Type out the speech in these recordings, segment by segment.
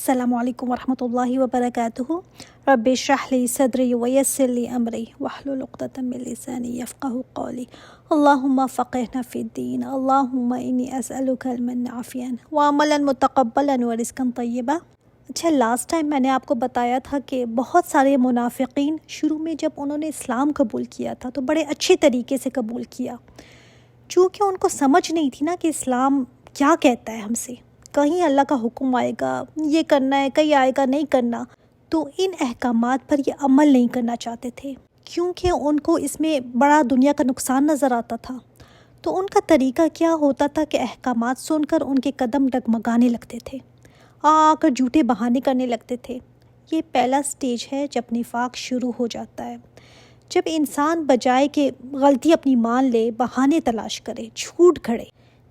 السلام علیکم ورحمۃ اللہ وبرکاتہ۔ رب اشرح لی صدری ویسر لی امری واحلل عقدۃ من لسانی یفقہوا قولی۔ اللہم فقہنا فی الدین، اللہم انی اسألک علما نافعا وعملا متقبلا ورزقا طیبا۔ اچھا، لاسٹ ٹائم میں نے آپ کو بتایا تھا کہ بہت سارے منافقین شروع میں جب انہوں نے اسلام قبول کیا تھا تو بڑے اچھے طریقے سے قبول کیا، چونکہ ان کو سمجھ نہیں تھی نا کہ اسلام کیا کہتا ہے ہم سے، کہیں اللہ کا حکم آئے گا یہ کرنا ہے، کہیں آئے گا نہیں کرنا، تو ان احکامات پر یہ عمل نہیں کرنا چاہتے تھے کیونکہ ان کو اس میں بڑا دنیا کا نقصان نظر آتا تھا۔ تو ان کا طریقہ کیا ہوتا تھا کہ احکامات سن کر ان کے قدم ڈگمگانے لگتے تھے، آ کر جھوٹے بہانے کرنے لگتے تھے۔ یہ پہلا سٹیج ہے جب نفاق شروع ہو جاتا ہے، جب انسان بجائے کہ غلطی اپنی مان لے بہانے تلاش کرے، جھوٹ کھڑے،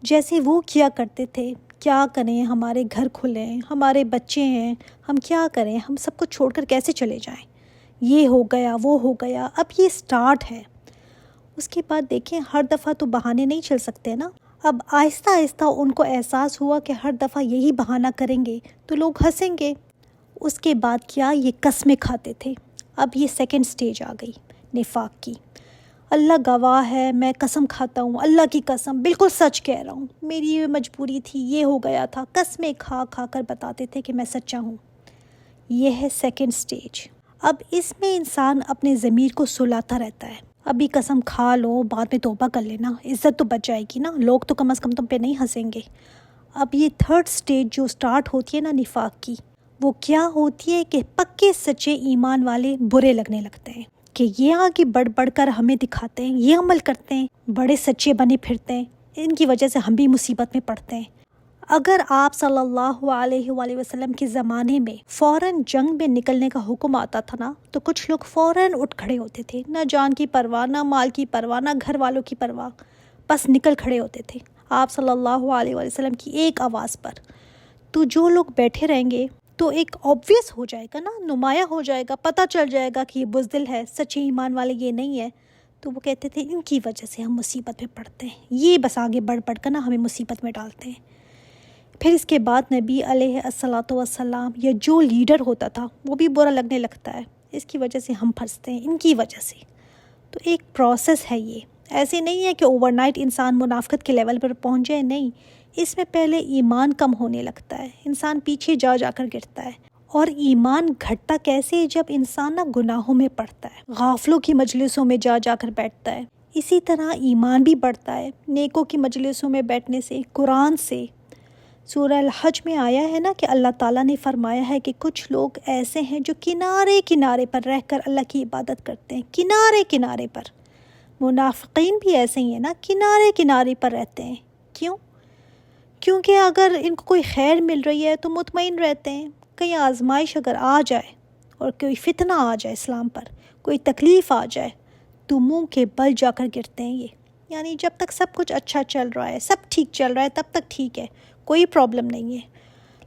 جیسے وہ کیا کرتے تھے۔ کیا کریں، ہمارے گھر کھلے ہیں، ہمارے بچے ہیں، ہم کیا کریں، ہم سب کو چھوڑ کر کیسے چلے جائیں، یہ ہو گیا وہ ہو گیا۔ اب یہ سٹارٹ ہے، اس کے بعد دیکھیں ہر دفعہ تو بہانے نہیں چل سکتے نا۔ اب آہستہ آہستہ ان کو احساس ہوا کہ ہر دفعہ یہی بہانہ کریں گے تو لوگ ہنسیں گے۔ اس کے بعد کیا، یہ قسمیں کھاتے تھے۔ اب یہ سیکنڈ سٹیج آ گئی نفاق کی۔ اللہ گواہ ہے، میں قسم کھاتا ہوں، اللہ کی قسم بالکل سچ کہہ رہا ہوں، میری یہ مجبوری تھی، یہ ہو گیا تھا، قسمیں کھا کھا کر بتاتے تھے کہ میں سچا ہوں۔ یہ ہے سیکنڈ سٹیج۔ اب اس میں انسان اپنے ضمیر کو سلاتا رہتا ہے، ابھی قسم کھا لو، بعد میں توبہ کر لینا، عزت تو بچ جائے گی نا، لوگ تو کم از کم تم پہ نہیں ہنسیں گے۔ اب یہ تھرڈ سٹیج جو سٹارٹ ہوتی ہے نا نفاق کی، وہ کیا ہوتی ہے کہ پکے سچے ایمان والے برے لگنے لگتے ہیں کہ یہ آگے بڑھ بڑھ کر ہمیں دکھاتے ہیں، یہ عمل کرتے ہیں، بڑے سچے بنے پھرتے ہیں، ان کی وجہ سے ہم بھی مصیبت میں پڑتے ہیں۔ اگر آپ صلی اللہ علیہ وآلہ وسلم کے زمانے میں فوراً جنگ میں نکلنے کا حکم آتا تھا نا، تو کچھ لوگ فوراً اٹھ کھڑے ہوتے تھے، نہ جان کی پرواہ، نہ مال کی پرواہ، نہ گھر والوں کی پرواہ، بس نکل کھڑے ہوتے تھے آپ صلی اللہ علیہ وآلہ وسلم کی ایک آواز پر۔ تو جو لوگ بیٹھے رہیں گے تو ایک آبویس ہو جائے گا نا، نمایاں ہو جائے گا، پتہ چل جائے گا کہ یہ بزدل ہے، سچے ایمان والے یہ نہیں ہے۔ تو وہ کہتے تھے ان کی وجہ سے ہم مصیبت میں پڑتے ہیں، یہ بس آگے بڑھ بڑھ کر نا ہمیں مصیبت میں ڈالتے ہیں۔ پھر اس کے بعد نبی علیہ الصلاۃ والسلام یا جو لیڈر ہوتا تھا وہ بھی برا لگنے لگتا ہے، اس کی وجہ سے ہم پھنستے ہیں، ان کی وجہ سے۔ تو ایک پروسیس ہے، یہ ایسے نہیں ہے کہ اوور نائٹ انسان منافقت کے لیول پر پہنچ جائے، نہیں، اس میں پہلے ایمان کم ہونے لگتا ہے، انسان پیچھے جا جا کر گرتا ہے۔ اور ایمان گھٹتا کیسے؟ جب انسان نا گناہوں میں پڑتا ہے، غافلوں کی مجلسوں میں جا جا کر بیٹھتا ہے۔ اسی طرح ایمان بھی بڑھتا ہے نیکوں کی مجلسوں میں بیٹھنے سے، قرآن سے۔ سورہ الحج میں آیا ہے نا کہ اللہ تعالیٰ نے فرمایا ہے کہ کچھ لوگ ایسے ہیں جو کنارے کنارے پر رہ کر اللہ کی عبادت کرتے ہیں، کنارے کنارے پر۔ منافقین بھی ایسے ہی ہیں نا، کنارے کنارے پر رہتے ہیں۔ کیوں؟ کیونکہ اگر ان کو کوئی خیر مل رہی ہے تو مطمئن رہتے ہیں، کہیں آزمائش اگر آ جائے اور کوئی فتنہ آ جائے اسلام پر، کوئی تکلیف آ جائے تو منہ کے بل جا کر گرتے ہیں یہ۔ یعنی جب تک سب کچھ اچھا چل رہا ہے، سب ٹھیک چل رہا ہے، تب تک ٹھیک ہے، کوئی پرابلم نہیں ہے۔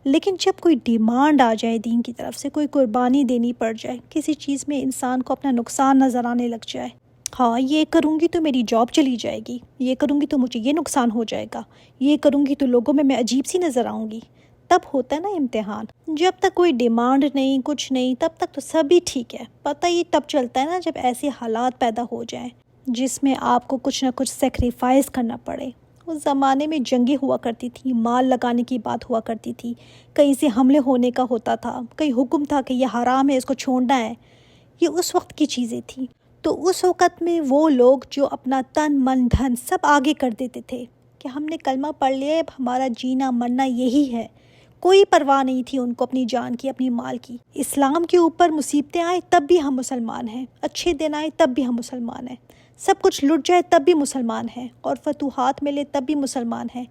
لیکن جب کوئی ڈیمانڈ آ جائے دین کی طرف سے، کوئی قربانی دینی پڑ جائے، کسی چیز میں انسان کو اپنا نقصان نظر آنے لگ جائے، ہاں یہ کروں گی تو میری جاب چلی جائے گی، یہ کروں گی تو مجھے یہ نقصان ہو جائے گا، یہ کروں گی تو لوگوں میں عجیب سی نظر آؤں گی، تب ہوتا ہے نا امتحان۔ جب تک کوئی ڈیمانڈ نہیں، کچھ نہیں، تب تک تو سبھی ٹھیک ہے۔ پتہ ہی تب چلتا ہے نا جب ایسے حالات پیدا ہو جائیں جس میں آپ کو کچھ نہ کچھ سیکریفائس کرنا پڑے۔ اس زمانے میں جنگیں ہوا کرتی تھی، مال لگانے کی بات ہوا کرتی تھی، کہیں سے حملے ہونے کا ہوتا تھا، کہیں حکم تھا کہ یہ حرام ہے، اس کو چھوڑنا ہے۔ یہ اس وقت کی چیزیں تھیں۔ تو اس وقت میں وہ لوگ جو اپنا تن من دھن سب آگے کر دیتے تھے کہ ہم نے کلمہ پڑھ لیا، اب ہمارا جینا مرنا یہی ہے، کوئی پرواہ نہیں تھی ان کو اپنی جان کی، اپنی مال کی۔ اسلام کے اوپر مصیبتیں آئیں تب بھی ہم مسلمان ہیں، اچھے دن آئے تب بھی ہم مسلمان ہیں، سب کچھ لٹ جائے تب بھی مسلمان ہیں، اور فتوحات ملے تب بھی مسلمان ہیں۔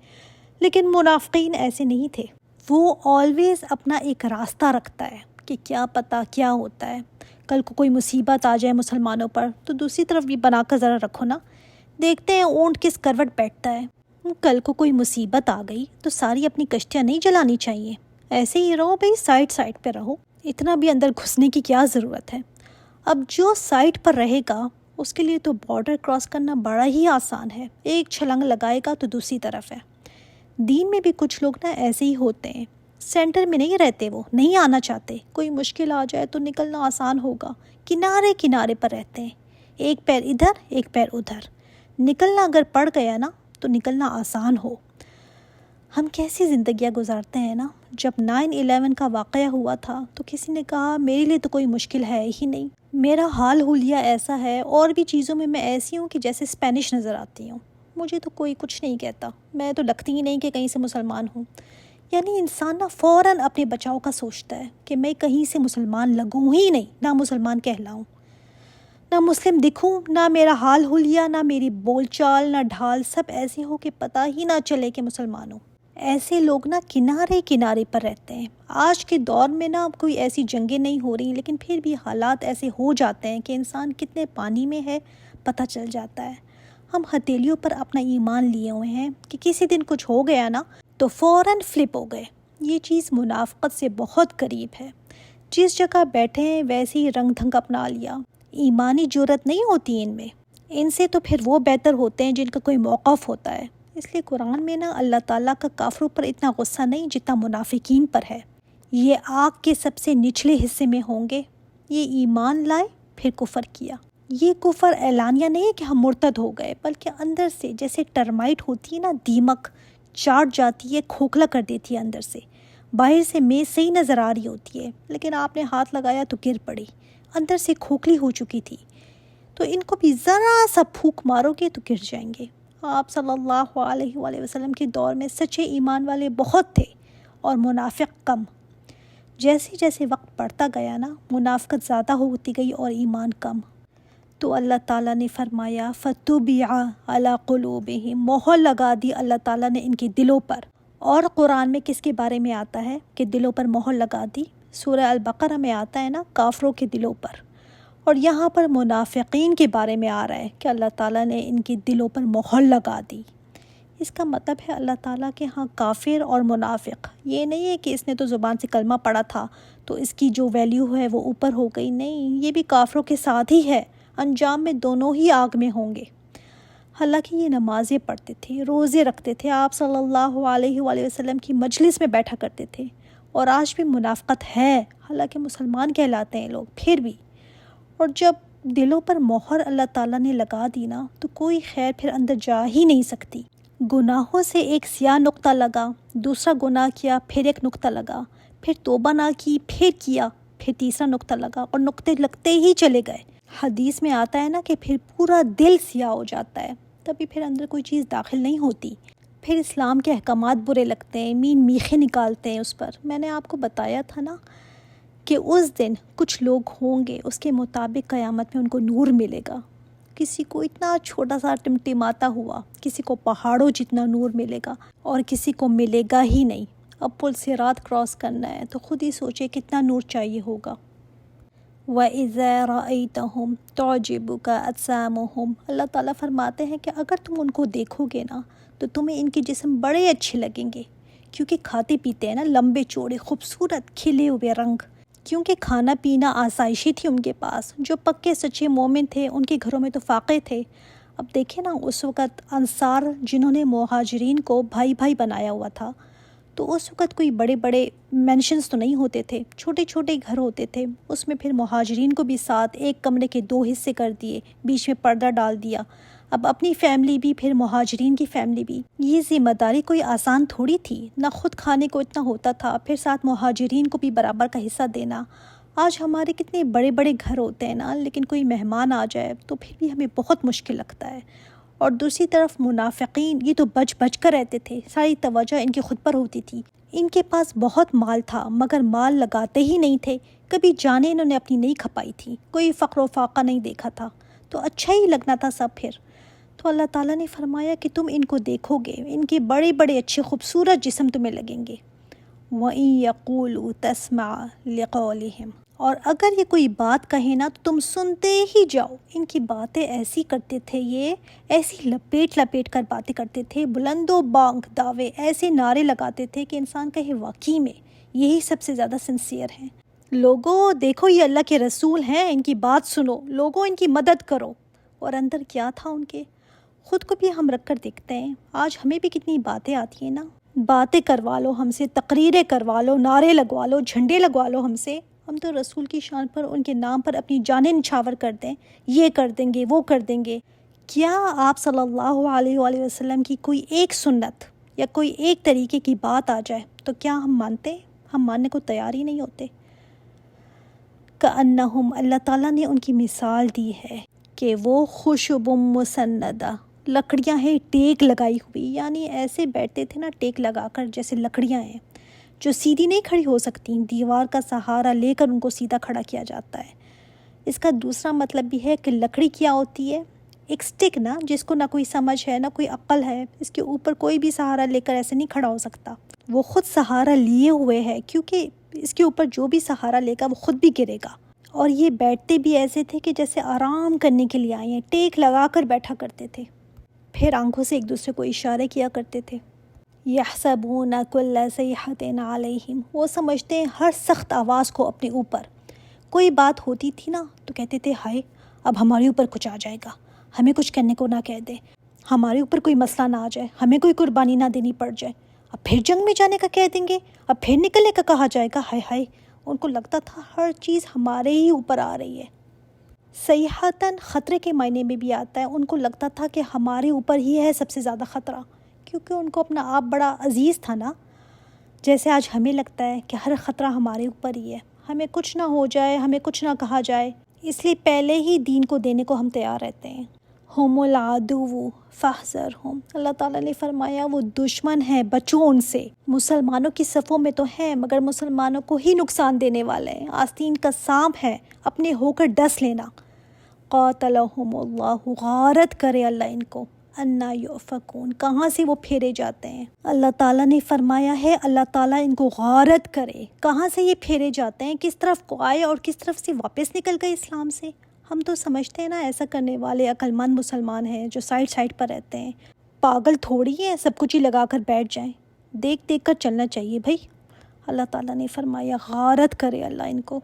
لیکن منافقین ایسے نہیں تھے، وہ آلویز اپنا ایک راستہ رکھتا ہے کہ کیا پتہ کیا ہوتا ہے، کل کو کوئی مصیبت آ جائے مسلمانوں پر تو دوسری طرف بھی بنا کر ذرا رکھو نا، دیکھتے ہیں اونٹ کس کروٹ بیٹھتا ہے۔ کل کو کوئی مصیبت آ گئی تو ساری اپنی کشتیاں نہیں جلانی چاہیے، ایسے ہی رہو بھائی، سائڈ سائڈ پہ رہو، اتنا بھی اندر گھسنے کی کیا ضرورت ہے۔ اب جو سائڈ پر رہے گا اس کے لیے تو بارڈر کراس کرنا بڑا ہی آسان ہے، ایک چھلنگ لگائے گا تو دوسری طرف ہے۔ دین میں بھی کچھ لوگ نا ایسے ہی ہوتے ہیں، سینٹر میں نہیں رہتے، وہ نہیں آنا چاہتے، کوئی مشکل آ جائے تو نکلنا آسان ہوگا، کنارے کنارے پر رہتے ہیں، ایک پیر ادھر ایک پیر ادھر، نکلنا اگر پڑ گیا نا تو نکلنا آسان ہو۔ ہم کیسی زندگیاں گزارتے ہیں نا۔ جب 9/11 کا واقعہ ہوا تھا تو کسی نے کہا میرے لیے تو کوئی مشکل ہے ہی نہیں، میرا حال حلیہ ایسا ہے، اور بھی چیزوں میں ایسی ہوں کہ جیسے اسپینش نظر آتی ہوں، مجھے تو کوئی کچھ نہیں کہتا، میں تو لگتی ہی نہیں کہ کہیں سے مسلمان ہوں۔ یعنی انسان نا فوراً اپنے بچاؤ کا سوچتا ہے کہ میں کہیں سے مسلمان لگوں ہی نہیں، نہ مسلمان کہلاؤں، نہ مسلم دکھوں، نہ میرا حال حلیہ، نہ میری بول چال، نہ ڈھال، سب ایسے ہو کہ پتہ ہی نہ چلے کہ مسلمان ہوں۔ ایسے لوگ نا کنارے کنارے پر رہتے ہیں۔ آج کے دور میں نا کوئی ایسی جنگیں نہیں ہو رہی، لیکن پھر بھی حالات ایسے ہو جاتے ہیں کہ انسان کتنے پانی میں ہے پتہ چل جاتا ہے۔ ہم ہتھیلیوں پر اپنا ایمان لیے ہوئے ہیں کہ کسی دن کچھ ہو گیا نا تو فوراً فلپ ہو گئے۔ یہ چیز منافقت سے بہت قریب ہے۔ جس جگہ بیٹھے ہیں ویسے ہی رنگ ڈھنگ اپنا لیا، ایمانی جرت نہیں ہوتی ان میں، ان سے تو پھر وہ بہتر ہوتے ہیں جن کا کوئی موقف ہوتا ہے۔ اس لیے قرآن میں نا اللہ تعالیٰ کا کافروں پر اتنا غصہ نہیں جتنا منافقین پر ہے۔ یہ آگ کے سب سے نچلے حصے میں ہوں گے۔ یہ ایمان لائے پھر کفر کیا۔ یہ کفر اعلانیہ نہیں ہے کہ ہم مرتد ہو گئے، بلکہ اندر سے جیسے ٹرمائٹ ہوتی ہے نا، دیمک چاٹ جاتی ہے، کھوکھلا کر دیتی ہے اندر سے۔ باہر سے میز صحیح نظر آ رہی ہوتی ہے، لیکن آپ نے ہاتھ لگایا تو گر پڑی، اندر سے کھوکھلی ہو چکی تھی۔ تو ان کو بھی ذرا سا پھونک مارو گے تو گر جائیں گے۔ آپ صلی اللہ علیہ وآلہ وسلم کے دور میں سچے ایمان والے بہت تھے اور منافق کم۔ جیسے جیسے وقت بڑھتا گیا نا، منافقت زیادہ ہوتی گئی اور ایمان کم۔ تو اللہ تعالیٰ نے فرمایا فَطُبِعَ عَلَىٰ قُلُوبِهِمْ، مہر لگا دی اللہ تعالیٰ نے ان کے دلوں پر۔ اور قرآن میں کس کے بارے میں آتا ہے کہ دلوں پر مہر لگا دی؟ سورہ البقرہ میں آتا ہے نا، کافروں کے دلوں پر۔ اور یہاں پر منافقین کے بارے میں آ رہا ہے کہ اللہ تعالیٰ نے ان کے دلوں پر مہر لگا دی۔ اس کا مطلب ہے اللہ تعالیٰ کے ہاں کافر اور منافق یہ نہیں ہے کہ اس نے تو زبان سے کلمہ پڑھا تھا تو اس کی جو ویلیو ہے وہ اوپر ہو گئی، نہیں، یہ بھی کافروں کے ساتھ ہی ہے، انجام میں دونوں ہی آگ میں ہوں گے۔ حالانکہ یہ نمازیں پڑھتے تھے، روزے رکھتے تھے، آپ صلی اللہ علیہ وآلہ وسلم کی مجلس میں بیٹھا کرتے تھے، اور آج بھی منافقت ہے، حالانکہ مسلمان کہلاتے ہیں لوگ پھر بھی۔ اور جب دلوں پر مہر اللہ تعالیٰ نے لگا دی نا تو کوئی خیر پھر اندر جا ہی نہیں سکتی۔ گناہوں سے ایک سیاہ نقطہ لگا، دوسرا گناہ کیا پھر ایک نقطہ لگا، پھر توبہ نہ کی پھر کیا، پھر تیسرا نقطہ لگا، اور نقطے لگتے ہی چلے گئے۔ حدیث میں آتا ہے نا کہ پھر پورا دل سیاہ ہو جاتا ہے، تبھی پھر اندر کوئی چیز داخل نہیں ہوتی، پھر اسلام کے احکامات برے لگتے ہیں، میخیں نکالتے ہیں اس پر۔ میں نے آپ کو بتایا تھا نا کہ اس دن کچھ لوگ ہوں گے اس کے مطابق قیامت میں ان کو نور ملے گا۔ کسی کو اتنا چھوٹا سا ٹمٹماتا ہوا، کسی کو پہاڑوں جتنا نور ملے گا، اور کسی کو ملے گا ہی نہیں۔ اب پل صراط کراس کرنا ہے تو خود ہی سوچے کتنا نور چاہیے ہوگا۔ وَإِذَا رَأَيْتَهُمْ تُعْجِبُكَ أَجْسَامُهُمْ، اللہ تعالیٰ فرماتے ہیں کہ اگر تم ان کو دیکھو گے نا تو تمہیں ان کے جسم بڑے اچھے لگیں گے، کیونکہ کھاتے پیتے ہیں نا، لمبے چوڑے خوبصورت کھلے ہوئے رنگ، کیونکہ کھانا پینا آسائشی تھی ان کے پاس۔ جو پکے سچے مومن تھے ان کے گھروں میں تو فاقے تھے۔ اب دیکھیں نا، اس وقت انصار جنہوں نے مہاجرین کو بھائی بھائی بنایا ہوا تھا، تو اس وقت کوئی بڑے بڑے مینشنز تو نہیں ہوتے تھے، چھوٹے چھوٹے گھر ہوتے تھے، اس میں پھر مہاجرین کو بھی ساتھ ایک کمرے کے 2 حصے کر دیے، بیچ میں پردہ ڈال دیا۔ اب اپنی فیملی بھی پھر مہاجرین کی فیملی بھی، یہ ذمہ داری کوئی آسان تھوڑی تھی، نہ خود کھانے کو اتنا ہوتا تھا، پھر ساتھ مہاجرین کو بھی برابر کا حصہ دینا۔ آج ہمارے کتنے بڑے بڑے گھر ہوتے ہیں نا، لیکن کوئی مہمان آ جائے تو پھر بھی ہمیں بہت مشکل لگتا ہے۔ اور دوسری طرف منافقین، یہ تو بچ بچ کر رہتے تھے، ساری توجہ ان کے خود پر ہوتی تھی۔ ان کے پاس بہت مال تھا مگر مال لگاتے ہی نہیں تھے، کبھی جانیں انہوں نے اپنی نہیں کھپائی تھی، کوئی فقر و فاقہ نہیں دیکھا تھا، تو اچھا ہی لگنا تھا سب پھر۔ تو اللہ تعالیٰ نے فرمایا کہ تم ان کو دیکھو گے، ان کے بڑے بڑے اچھے خوبصورت جسم تمہیں لگیں گے۔ وَإِن يَقُولُوا تَسْمَعْ لِقَوْلِهِمْ، اور اگر یہ کوئی بات کہے نا تو تم سنتے ہی جاؤ۔ ان کی باتیں ایسی کرتے تھے، یہ ایسی لپیٹ لپیٹ کر باتیں کرتے تھے، بلند و بانگ دعوے ایسے نعرے لگاتے تھے کہ انسان کہے واقعی میں یہی سب سے زیادہ سنسیئر ہیں۔ لوگوں دیکھو، یہ اللہ کے رسول ہیں، ان کی بات سنو، لوگوں ان کی مدد کرو۔ اور اندر کیا تھا ان کے، خود کو بھی ہم رکھ کر دیکھتے ہیں، آج ہمیں بھی کتنی باتیں آتی ہیں نا، باتیں کروا لو ہم سے، تقریریں کروا لو، نعرے لگوا لو، جھنڈے لگوا لو ہم سے، ہم تو رسول کی شان پر ان کے نام پر اپنی جانیں نچھاور کر دیں، یہ کر دیں گے وہ کر دیں گے۔ کیا آپ صلی اللہ علیہ وآلہ وسلم کی کوئی ایک سنت یا کوئی ایک طریقے کی بات آ جائے تو کیا ہم مانتے؟ ہم ماننے کو تیار ہی نہیں ہوتے۔ کأنہم، اللہ تعالیٰ نے ان کی مثال دی ہے کہ وہ خشب مسندہ، لکڑیاں ہیں ٹیک لگائی ہوئی، یعنی ایسے بیٹھتے تھے نا ٹیک لگا کر، جیسے لکڑیاں ہیں جو سیدھی نہیں کھڑی ہو سکتی، دیوار کا سہارا لے کر ان کو سیدھا کھڑا کیا جاتا ہے۔ اس کا دوسرا مطلب بھی ہے کہ لکڑی کیا ہوتی ہے؟ ایک سٹک نا، جس کو نہ کوئی سمجھ ہے نہ کوئی عقل ہے، اس کے اوپر کوئی بھی سہارا لے کر ایسے نہیں کھڑا ہو سکتا۔ وہ خود سہارا لیے ہوئے ہے، کیونکہ اس کے اوپر جو بھی سہارا لے گا وہ خود بھی گرے گا۔ اور یہ بیٹھتے بھی ایسے تھے کہ جیسے آرام کرنے کے لیے آئے ہیں، ٹیک لگا کر بیٹھا کرتے تھے، پھر آنکھوں سے ایک دوسرے کو اشارے کیا کرتے تھے۔ یحسبون کل صیحۃ علیہم، وہ سمجھتے ہیں ہر سخت آواز کو اپنے اوپر۔ کوئی بات ہوتی تھی نا تو کہتے تھے ہائے اب ہمارے اوپر کچھ آ جائے گا، ہمیں کچھ کرنے کو نہ کہہ دے، ہمارے اوپر کوئی مسئلہ نہ آ جائے، ہمیں کوئی قربانی نہ دینی پڑ جائے، اب پھر جنگ میں جانے کا کہہ دیں گے، اب پھر نکلنے کا کہا جائے گا، ہائے ہائے۔ ان کو لگتا تھا ہر چیز ہمارے ہی اوپر آ رہی ہے۔ صیحتاً خطرے کے معنی میں بھی آتا ہے، ان کو لگتا تھا کہ ہمارے اوپر ہی ہے سب سے زیادہ خطرہ، کیونکہ ان کو اپنا آپ بڑا عزیز تھا نا۔ جیسے آج ہمیں لگتا ہے کہ ہر خطرہ ہمارے اوپر ہی ہے، ہمیں کچھ نہ ہو جائے، ہمیں کچھ نہ کہا جائے، اس لیے پہلے ہی دین کو دینے کو ہم تیار رہتے ہیں۔ ہم العدو فاحذرہم، اللہ تعالیٰ نے فرمایا وہ دشمن ہیں، بچو ان سے۔ مسلمانوں کی صفوں میں تو ہیں مگر مسلمانوں کو ہی نقصان دینے والے ہیں، آستین کا سانپ ہے، اپنے ہو کر ڈس لینا۔ قاتلہم اللہ، غارت کرے اللہ ان کو، انا یؤفکون، کہاں سے وہ پھیرے جاتے ہیں۔ اللہ تعالیٰ نے فرمایا ہے اللہ تعالیٰ ان کو غارت کرے، کہاں سے یہ پھیرے جاتے ہیں، کس طرف کو آئے اور کس طرف سے واپس نکل گئے اسلام سے۔ ہم تو سمجھتے ہیں نا ایسا کرنے والے عقل مند مسلمان ہیں جو سائڈ پر رہتے ہیں، پاگل تھوڑی ہیں سب کچھ ہی لگا کر بیٹھ جائیں، دیکھ دیکھ کر چلنا چاہیے بھائی۔ اللہ تعالیٰ نے فرمایا غارت کرے اللہ ان کو۔